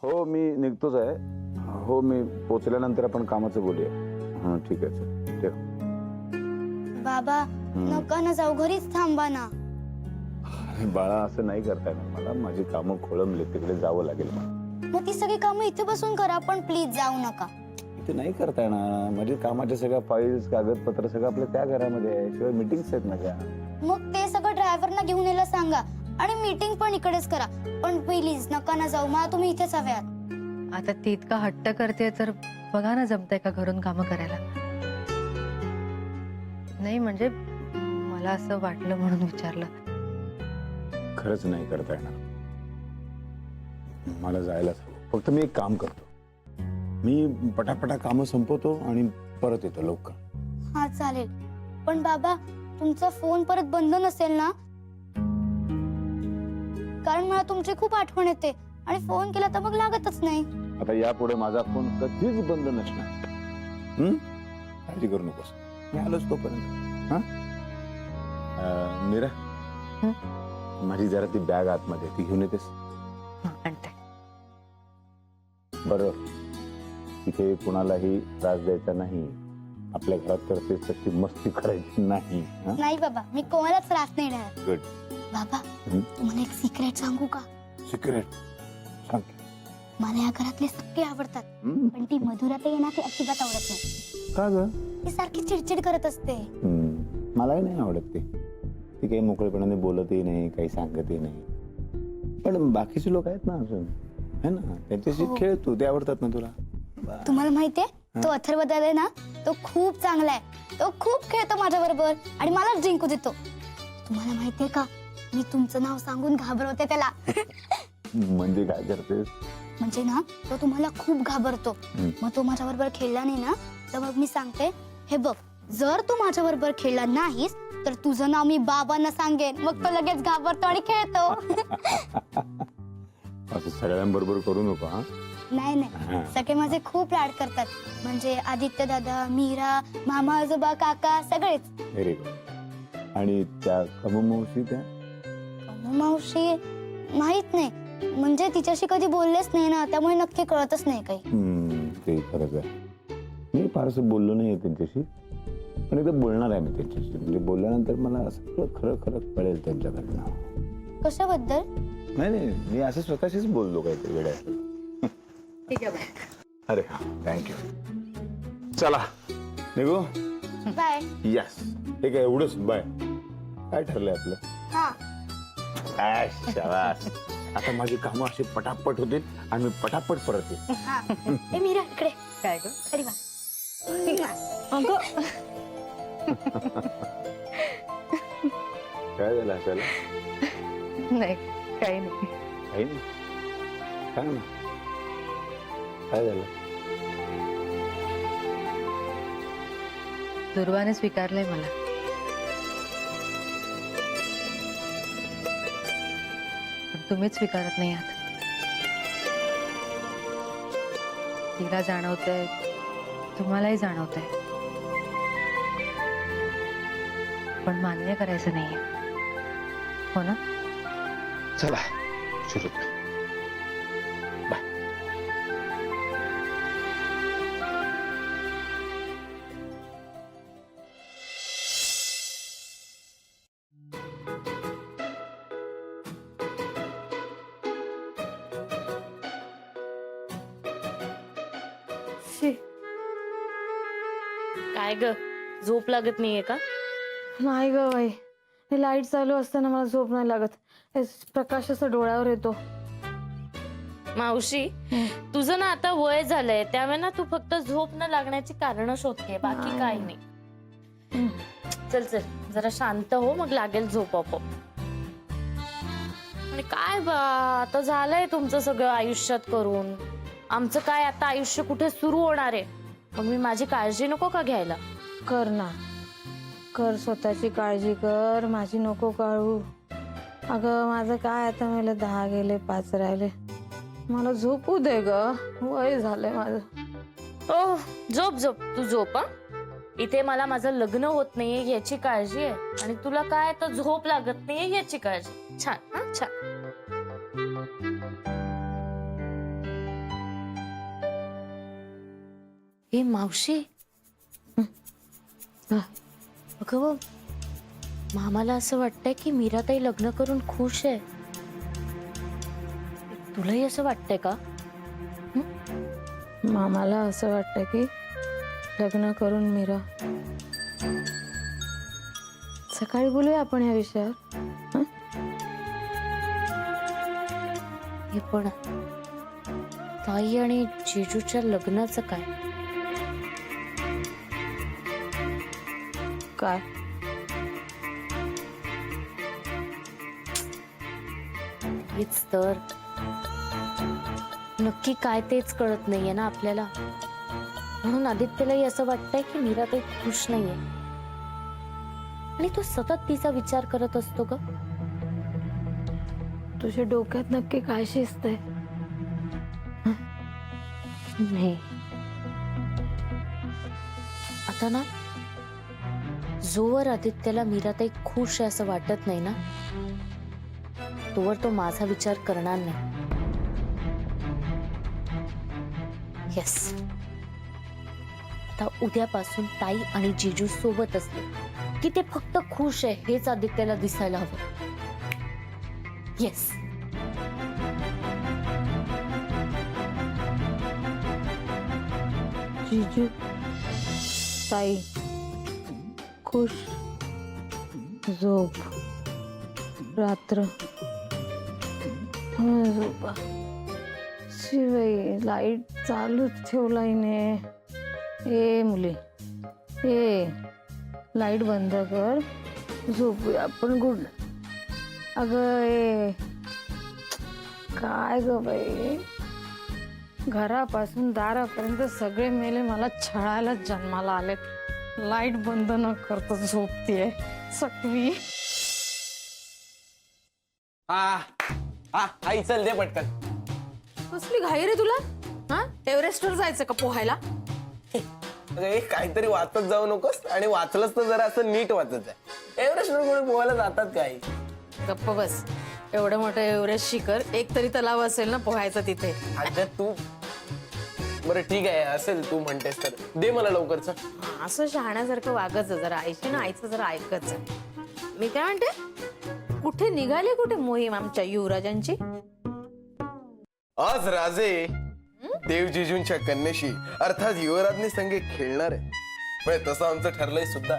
हो मी निघतोच आहे. हो मी पोचल्यानंतर आपण कामाचं बोलूया. हा ठीक आहे चल ठेव. बाबा नका ना जाऊ, घरीच थांबा ना. बाळा असं नाही करता येणार मला. माझी कामं खोळंबले, तिकडे जावं लागेल मला. मग ती सगळी कामं इथे बसून करा, पण प्लीज जाऊ नका. इथे नाही करता येणार. माझी कामाच्या सगळ्या फाईल्स कागदपत्र सगळं आपल्या त्या घरामध्ये आहे. शिवाय मीटिंग्स आहेत माझ्या. मग ते सगळं ड्रायव्हरना घेऊन यायला सांगा आणि मीटिंग पण इकडेच करा. पण प्लीज नका ना जाऊ, मला तुम्ही इथेच हव्यात. आता ती इतका हट्ट करते तर बघा ना जमतंय का घरून कामं करायला. नाही म्हणजे मला असं वाटलं म्हणून विचारलं. खरंच नाही करता येणार. मला जायलाच हवं. फक्त मी एक काम करतो. मी पटापटा कामं संपवतो आणि परत येतो लवकर. हा चालेल. पण बाबा तुमचा फोन परत बंद नसेल ना? कारण मला तुमची खूप आठवण येते आणि फोन केला तर मग लागतच नाही. आता यापुढे माझा फोन कधीच बंद नसणार. काळजी करू नकोस. मी आलोच तोपर्यंत. हा मीरा, माझी जरा ती बॅग आतमध्ये ती घेऊन येतेस? आणते. बरं तिथे कुणालाही त्रास द्यायचा नाही. आपल्या घरात करतेस तशी मस्ती करायची नाही. नाही बाबा, मी कोणालाच त्रास नाही देणार. गुड. बाबा तुम्हाला एक सिक्रेट सांगू का? सिक्रेट सांग. मला या घरातले सगळे आवडतात, पण ती मधुराताई आहे ना, ती अजिबात आवडत नाही. का ग? ती सारखी चिडचिड करत असते. मलाही नाही आवडत ती. ती काही मोकळेपणाने बोलतही नाही, काही सांगतही नाही. पण बाकीचे लोक आहेत ना अजून, है ना, त्यांच्याशी खेळ तू. ते आवडतात ना तुला. तुम्हाला माहितीये तो अथर्व दादा आहे ना, तो खूप चांगला आहे. तो खूप खेळतो माझ्या बरोबर आणि मला जिंकू देतो. तुम्हाला माहितीये का, मी तुमचं नाव सांगून घाबरवते त्याला. म्हणजे काय करतेस? म्हणजे ना तो तुम्हाला खूप घाबरतो. मग तो माझ्या बरोबर खेळला नाही ना, तर मग मी सांगते, हे बघ जर तू माझ्या बरोबर खेळला नाहीस तर तुझं नाव मी बाबांना सांगेन. मग तो लगेच घाबरतो आणि खेळतो. असं सगळ्यांबरोबर करू नको. हा नाही नाही, सगळे माझे खूप लाड करतात. म्हणजे आदित्य दादा, मीरा, मामा, आजोबा, काका सगळेच. Very good. आणि त्या कमू मावशी, त्या मावशी माहित नाही, म्हणजे तिच्याशी कधी बोललेच नाही ना, त्यामुळे नक्की कळतच नाही काही. ते खरंच आहे. मी फारसं बोललो नाही त्यांच्याशी, पण एकदा बोलणार आहे मी त्यांच्याशी. म्हणजे बोलल्यानंतर मला सगळं खरं खरं कळेल त्यांच्याकडनं. कशाबद्दल? नाही नाही, मी असं स्वतःशीच बोललो काहीतरी वेळ. ठीक आहे. अरे हा थँक्यू. चला निघू. बाय. यस ठीक आहे, एवढंच. बाय. काय ठरलंय आपलं? हा शाबास. आता माझी कामं अशी पटापट होतील आणि मी पटापट परत येईल. हा. ए मीरा इकडे. काय ग? अरे वा. काय झालं असायला? नाही काही नाही. काही नाही. सांग ना काय झालं? दुर्वाने स्वीकारलंय मला. पण तुम्हीच स्वीकारत नाही आहात. तिला जाणवतंय, तुम्हालाही जाणवतंय, पण मान्य करायचं नाहीये. हो ना? चला सुरू. बाय. काय ग, झोप लागत नाहीये का? नाही ग बाई, हे लाईट चालू असताना मला झोप नाही लागत. हे प्रकाश असं डोळ्यावर येतो. मावशी, तुझं ना आता वय झालंय, त्यामुळे ना तू फक्त झोप न लागण्याची कारण शोधते, बाकी काही नाही. चल चल जरा शांत हो, मग लागेल झोप आपोआप. आणि काय बा, आता झालंय तुमचं सगळं आयुष्यात करून. आमचं काय आता आयुष्य कुठे सुरू होणार आहे? मग मी माझी काळजी नको का घ्यायला? कर ना, कर, स्वतःची काळजी कर, माझी नको काळू. अगं माझं काय, आता मला 10 गेले, 5 राहिले. मला झोपू दे ग, वय झालंय माझं. ओ झोप झोप, तू झोप. हा, इथे मला माझं लग्न होत नाहीये याची काळजी आहे, आणि तुला काय तर झोप लागत नाहीये याची काळजी. छान. हा छान. हे मावशी अगं मामाला असं वाटतंय की मीराताई लग्न करून खुश आहे. तुलाही असं वाटतंय का? मामाला असं वाटतं की लग्न करून मीरा. सकाळी बोलूया आपण या विषयावर. हं? हे पण ताई आणि जेजूच्या लग्नाचं काय? काय हेच तर नक्की काय तेच कळत नाहीये ना आपल्याला. म्हणून आदित्यलाही असं वाटतंय की मीराताई खुश नाहीये आणि तो सतत तिचा विचार करत असतो ग. तुझ्या डोक्यात नक्की काय शिजतंय? नाही आता ना, जोवर आदित्यला मीराताई खुश आहे असं वाटत नाही ना, तोवर तो माझा विचार करणार नाही. येस, आता उद्यापासून ताई आणि जीजू सोबत असते की ते फक्त खुश आहे हेच आदित्यला दिसायला हवं. येस. जीजू ताई खुश, झोप, रात्र झोपा. शिवाई लाईट चालूच ठेवलाय ने. ए मुली, ए लाईट बंद कर, झोपूया आपण. गुड. अगं ए काय ग बाई, घरापासून दारापर्यंत सगळे मेले मला छळायला जन्माला आले. लाईट बंद न करता झोपतीये सकवी. आई चल दे पटकन. कसली घाई रे तुला? हा, एव्हरेस्टवर जायचं का पोहायला? अरे काहीतरी वाचत जाऊ नकोस, आणि वाचलंच तर जरा असं नीट वाचत आहे. एव्हरेस्टवर कोणी पोहायला जातात काय? गप्प बस. एवढं मोठं एव्हरेस्ट शिखर, एक तरी तलाव असेल ना पोहायचा तिथे. अगं तू बरं ठीक आहे, असेल तू म्हणतेस तर दे मला लवकरच. असं शहाण्यासारखं वागायचं जरा. आईशी ना आईचं जरा ऐकत जा. मी काय म्हणते, कुठे निघाली कुठे मोहीम आमच्या युवराजांची? आज राजे देवजिजूंच्या कन्येशी अर्थात युवराजनी संगे खेळणार आहे. म्हणजे तसं आमचं ठरलंय सुद्धा.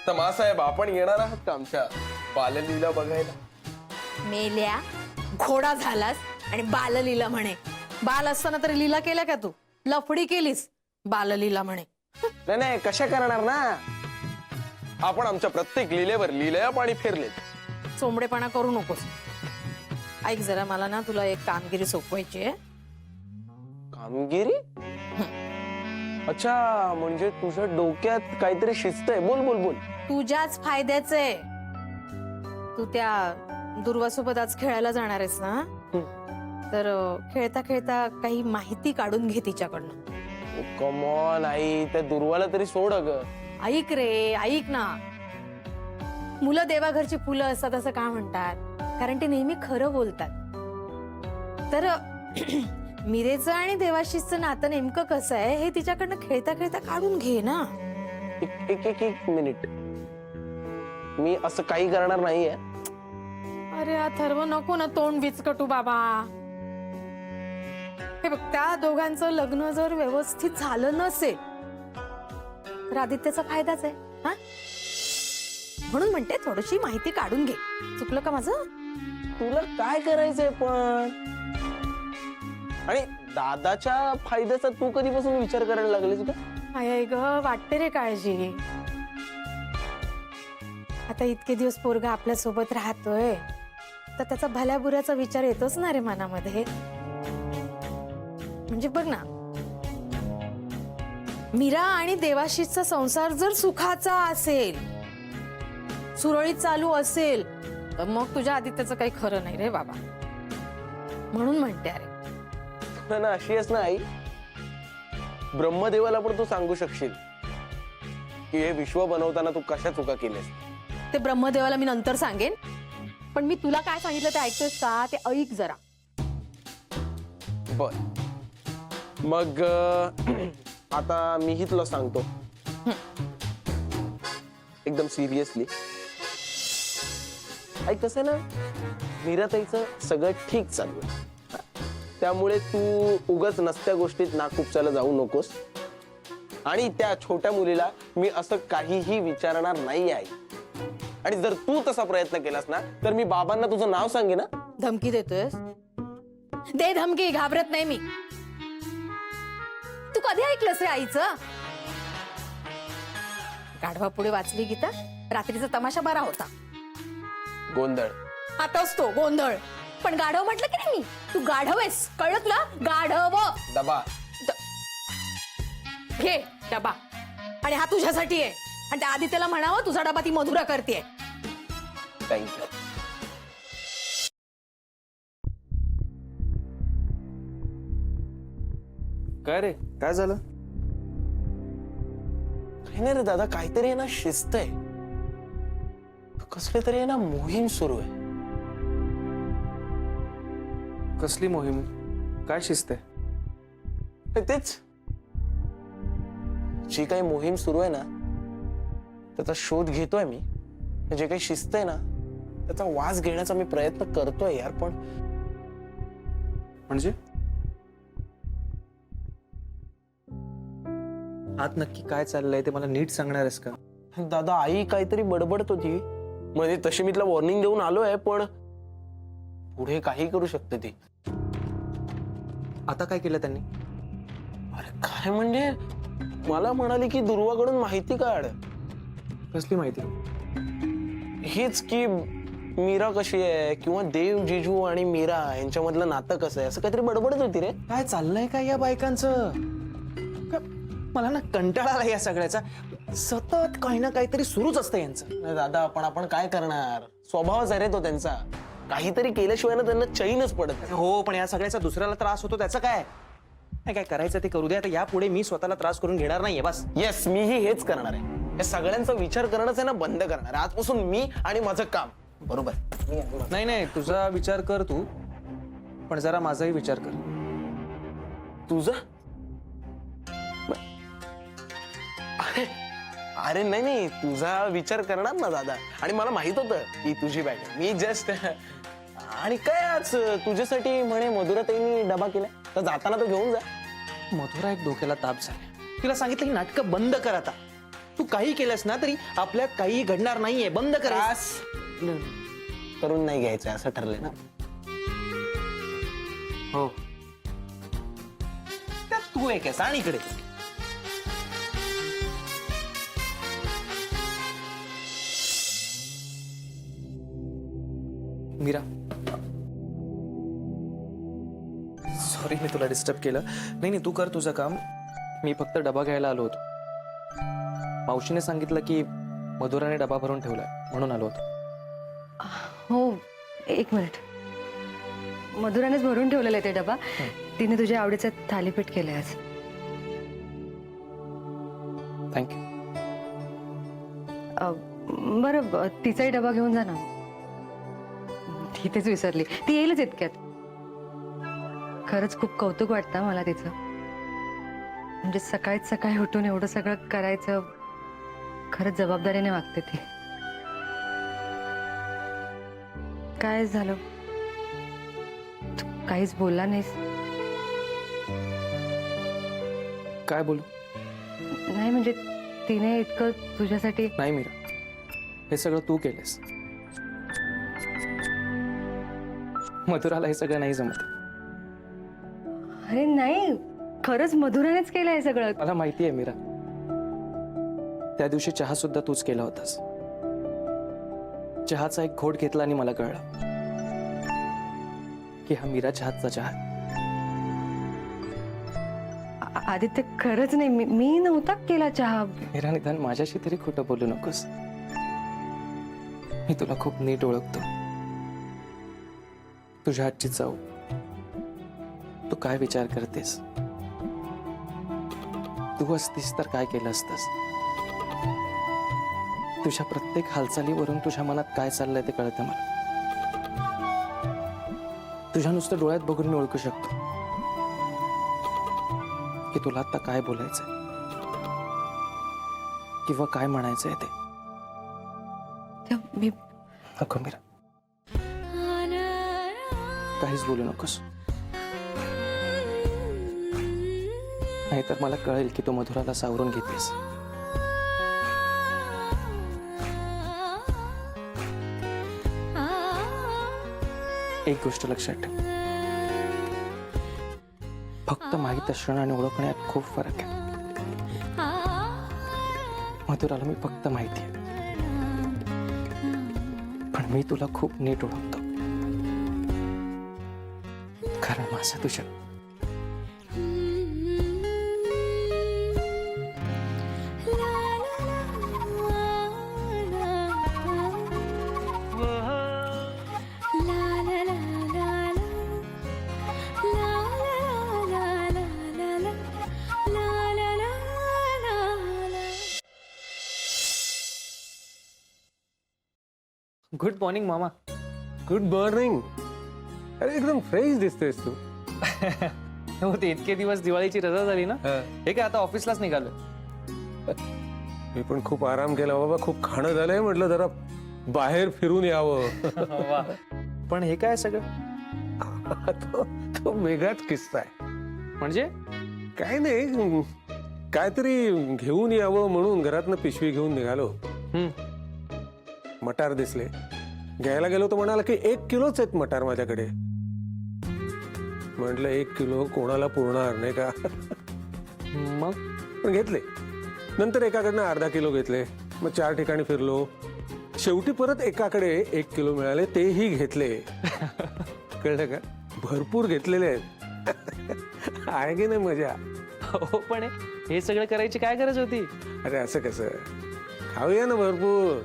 तर मासाहेब आपण येणार आहात का आमच्या बाललीला बघायला? मेल्या घोडा झालास आणि बाललीला म्हणे. बाल असताना तरी लीला केल्या का तू? लफडी केलीस, बाललीला म्हणे. नाही नाही, कशा करणार ना. आपण आमच्या प्रत्येक लीलेवर लीलया पाणी फेरलेत. चोंबडेपणा करू नकोस. ऐक जरा, मला ना तुला एक कामगिरी सोपवायची आहे. कामगिरी? अच्छा, म्हणजे तुझ्या डोक्यात काहीतरी शिस्त आहे. बोल बोल बोल. तुझ्याच फायद्याचे. तू त्या दुर्वासोबत आज खेळायला जाणार आहेस ना? तर खेळता खेळता काही माहिती काढून घे तिच्याकडनं. कम ऑन आई, त्या दुर्वाला तरी सोड अगं. ऐक रे, ऐक ना. मुलं देवाघरची फुलं असतात असं का म्हणतात? कारण ते नेहमी खरं बोलतात. तर मीरेचं आणि देवाशीचं नातं नेमकं कसं आहे हे तिच्याकडनं खेळता खेळता काढून घे ना. एक मिनिट, मी असं काही करणार नाहीये. अरे अथर्व, नको ना तोंड विचकटू बाबा. हे बघ, त्या दोघांचं लग्न जर व्यवस्थित झालं नसेल तर आदित्यचा फायदाच आहे. हा, म्हणून म्हणते थोडीशी माहिती काढून घे. चुकलं का माझं? तुला काय करायचंय पण? आणि दादाच्या फायद्याचा तू कधीपासून विचार करायला लागलीस का? आय ग, वाटते रे काळजी. आता इतके दिवस पोरगा आपल्या सोबत राहतोय तर त्याचा भल्या बुऱ्याचा विचार येतोच ना रे मनामध्ये. म्हणजे बघ ना, मीरा आणि देवाशीचा संसार जर सुखाचा असेल, सुरळीत चालू असेल, तर मग तुझ्या आदित्यचं काही खरं नाही रे बाबा. म्हणून म्हणते अरे. ना अशी आहेस ना आई, ब्रह्मदेवाला पण तू सांगू शकशील की हे विश्व बनवताना तू कशा चुका केल्यास. ते ब्रह्मदेवाला मी नंतर सांगेन, पण मी तुला काय सांगितलं ते ऐकतोस का? ते ऐक जरा. बर, मग आता मीही तुला सांगतो एकदम सिरियसली. ऐक कसं ना, मीराताईचं सगळं ठीक चालू आहे. त्यामुळे तू उगाच नसत्या गोष्टीत नाकूपचाला जाऊ नकोस. आणि त्या छोट्या मुलीला मी असं काहीही विचारणार नाही आहे. आणि जर तू तसा प्रयत्न केलास ना तर मी बाबांना तुझं नाव सांगेन ना. धमकी देतोयस? दे धमकी, घाबरत नाही मी. तू कधी ऐकलंस रे आईचं? गाढवा पुढे वाचली गीता. रात्रीचा तमाशा बरा होता. गोंधळ. आताच तो गोंधळ. पण गाढव म्हटलं की नाही मी? तू गाढव आहेस, कळलं तुला? गाढव. डबा. घे डबा. आणि हा तुझ्यासाठी आहे. आणि त्या आदित्यला म्हणावं तुझा डबा ती मधुरा करते. थँक्यू. काय रे, काय झालं? काही नाही रे दादा, काहीतरी आहे ना शिस्त आहे. कसली तरी आहे ना मोहीम सुरू आहे. कसली मोहीम? काय शिस्त आहे? तेच जी काही मोहीम सुरू आहे ना त्याचा शोध घेतोय मी. जे काही शिस्त आहे ना त्याचा वास घेण्याचा मी प्रयत्न करतोय यार. पण म्हणजे आत नक्की काय चाललंय ते मला नीट सांगणार आहेस का? दादा, आई काहीतरी बडबडत होती. म्हणजे तशी मी तिला वॉर्निंग देऊन आलोय, पण पुढे काही करू शकते ती. आता काय केलं त्यांनी? अरे काय म्हणजे, मला म्हणाली की दुर्वाकडून माहिती काढ. कसली माहिती? हेच की मीरा कशी आहे, किंवा देव जिजू आणि मीरा यांच्यामधलं नातं कसं आहे, असं काहीतरी बडबडत होती रे. काय चाललंय काय या बायकांचं? मला ना कंटाळा आला या सगळ्याचा. सतत काही ना काहीतरी सुरूच असतं यांचं. नाही दादा, आपण काय करणार, स्वभावच आहे रे तो त्यांचा. काहीतरी केल्याशिवाय ना त्यांना चैनच पडत नाही. हो, पण या सगळ्याचा दुसऱ्याला त्रास होतो त्याचं काय? नाही, काय करायचं ते करू दे. आता यापुढे मी स्वतःला त्रास करून घेणार नाहीये बस. येस, मीही हेच करणार आहे. या सगळ्यांचा विचार करणंच आहे ना बंद करणार आहे आजपासून. मी आणि माझं काम. बरोबर. नाही नाही, तुझा विचार कर तू, पण जरा माझाही विचार कर. तुझं? अरे नाही नाही, तुझा विचार करणार ना दादा. आणि मला माहित होतं की तुझी बॅग आहे. मी जस्ट आणि काय आज तुझ्यासाठी म्हणे मधुराताईंनी डबा केलाय, तर जाताना तो घेऊन जा. मधुरा एक डोक्याला ताप झाला. तिला सांगितलं की नाटकं बंद कर आता. तू काही केलंस ना तरी आपल्यात काही घडणार नाहीये. बंद कर. त्रास करून नाही घ्यायचं असं ठरलंय ना. हो, त्यात तू एक आहेस आणि इकडे तू. मीरा, सॉरी मी तुला डिस्टर्ब केलं. नाही, तू कर तुझं काम. मी फक्त डबा घ्यायला आलो होतो. मावशीने सांगितलं की मधुराने डबा भरून ठेवलाय म्हणून आलो होतो. हो, एक मिनिट. मधुरानेच भरून ठेवलेलं आहे ते डबा. तिने तुझ्या आवडीचं थालीपीठ केलंय आज. थँक्यू. बरं, तिचाही डबा घेऊन जा ना. ती तेच विसरली. ती येईलच इतक्यात. खरंच खूप कौतुक वाटतं मला तिचं. म्हणजे सकाळीच सकाळी उठून एवढं सगळं करायचं. खरंच जबाबदारीने वागते ती. काय झालं? तू काहीच बोलला नाहीस? काय बोलू? नाही म्हणजे तिने इतकं तुझ्यासाठी. नाही मीरा, हे सगळं तू केलंस. मधुराला हे सगळं नाही जमत. अरे नाही, खरंच मधुरानेच केलं हे सगळं. मला माहिती आहे मीरा, त्या दिवशी चहा सुद्धा तूच केला होतास. चहाचा एक घोट घेतला आणि मला कळलं की हा मीराच्या हातचा चहा. आदित्य, खरंच नाही, मी नव्हता केला चहा. मीरा, निदान माझ्याशी तरी खोटं बोलू नकोस. मी तुला खूप नीट ओळखतो. तुझ्या हातची चव, तू काय विचार करतेस, तू असतीस तर काय केलं असतंस. तुझ्या प्रत्येक हालचालीवरून तुझ्या मनात काय चाललंय ते कळतं मला. तुझ्या नुसतं डोळ्यात बघून मी ओळखू शकतो. की तुला आता काय बोलायचंय किंवा काय म्हणायचंय ते. मी नको मीरा, काहीच बोलू नकोस, नाहीतर मला कळेल की तू मधुराला सावरून घेतेस. एक गोष्ट लक्षात ठेव, फक्त माहीत असणं आणि ओळखण्यात खूप फरक आहे. मधुराला मी फक्त माहिती आहे, पण मी तुला खूप नीट ओळखतो, कारण माझा तुझ्या गुड मॉर्निंग मामा. Good morning. अरे एकदम फ्रेश दिसतोयस तू. हो, ते इतके दिवस दिवाळीची रजा झाली ना, हे काय आता ऑफिसलाच निघालो. मी पण खूप आराम केला बाबा, खूप खाणं झालंय, म्हटलं जरा बाहेर फिरून यावं. पण हे काय सगळं? तो वेगळाच किस्सा आहे. म्हणजे काय नाही, काहीतरी घेऊन यावं म्हणून घरातनं पिशवी घेऊन निघालो. मटार दिसले, घ्यायला गेलो तर म्हणाला की 1 किलोच आहेत मटार माझ्याकडे. म्हटलं 1 किलो कोणाला पुरणार नाही का. मग पण घेतले. नंतर एकाकडनं अर्धा किलो घेतले, मग 4 ठिकाणी फिरलो, शेवटी परत एकाकडे 1 किलो मिळाले, तेही घेतले. कळलं का, भरपूर घेतलेले आहेत. आहे की नाही मजा. हो, पण हे सगळं करायची काय गरज होती? अरे असं कसं, खाऊया ना भरपूर.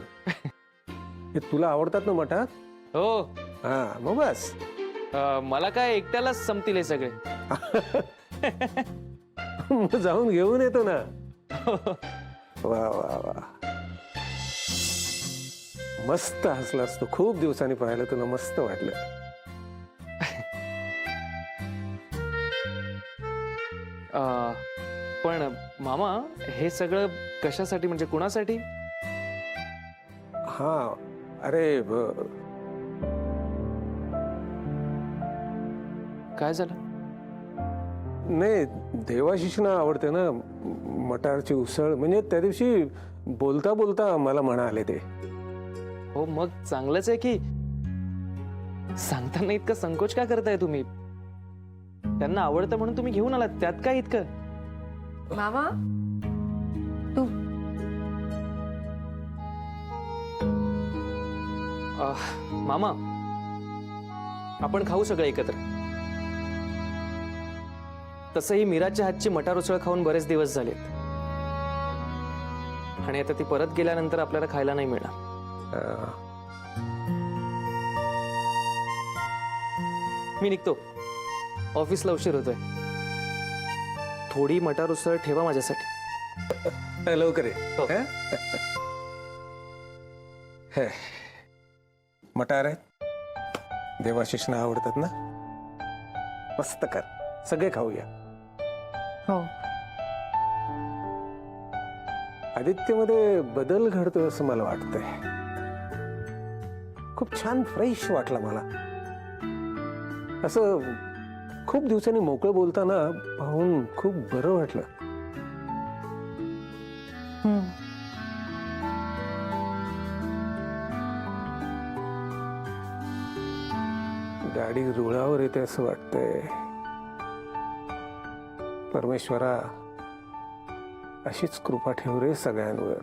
हे तुला आवडतात ना मटार? हो. हा, मग बस. मला काय एकट्यालाच संपतील हे सगळे. मग जाऊन घेऊन येतो ना. वा वा वा, मस्त हसलास तू. खूप दिवसांनी पाहिलं तुला, मस्त वाटलं. पण मामा, हे सगळं कशासाठी, म्हणजे कुणासाठी? हा, अरे काय झालं? नाही, देवाशिषना आवडते ना मटारची उसळ. म्हणजे त्या दिवशी बोलता बोलता मला म्हणाले ते. हो, मग चांगलंच आहे की. सांगताना इतका संकोच का करताय तुम्ही? त्यांना आवडतं म्हणून तुम्ही घेऊन आलात, त्यात काय इतकं? मामा, तू मामा, आपण खाऊ सगळं एकत्र. तसंही मीराच्या हातची मटार उसळ खाऊन बरेच दिवस झालेत, आणि आता ती परत गेल्यानंतर आपल्याला खायला नाही मिळणार. मी निघतो, ऑफिसला उशीर होतोय. थोडी मटार उसळ ठेवा माझ्यासाठी. लवकर ये. हो. हं? हे, मटार आहेत, देवाशिषना आवडतात ना, मस्त कर, सगळे खाऊया. हो. आदित्यमध्ये बदल घडतोय असं मला वाटतंय. खूप छान फ्रेश वाटला मला. असं खूप दिवसांनी मोकळं बोलताना पाहून खूप बरं वाटलं. गाडी रुळावर येते असं वाटतंय. परमेश्वरा, अशीच कृपा ठेव रे सगळ्यांवर.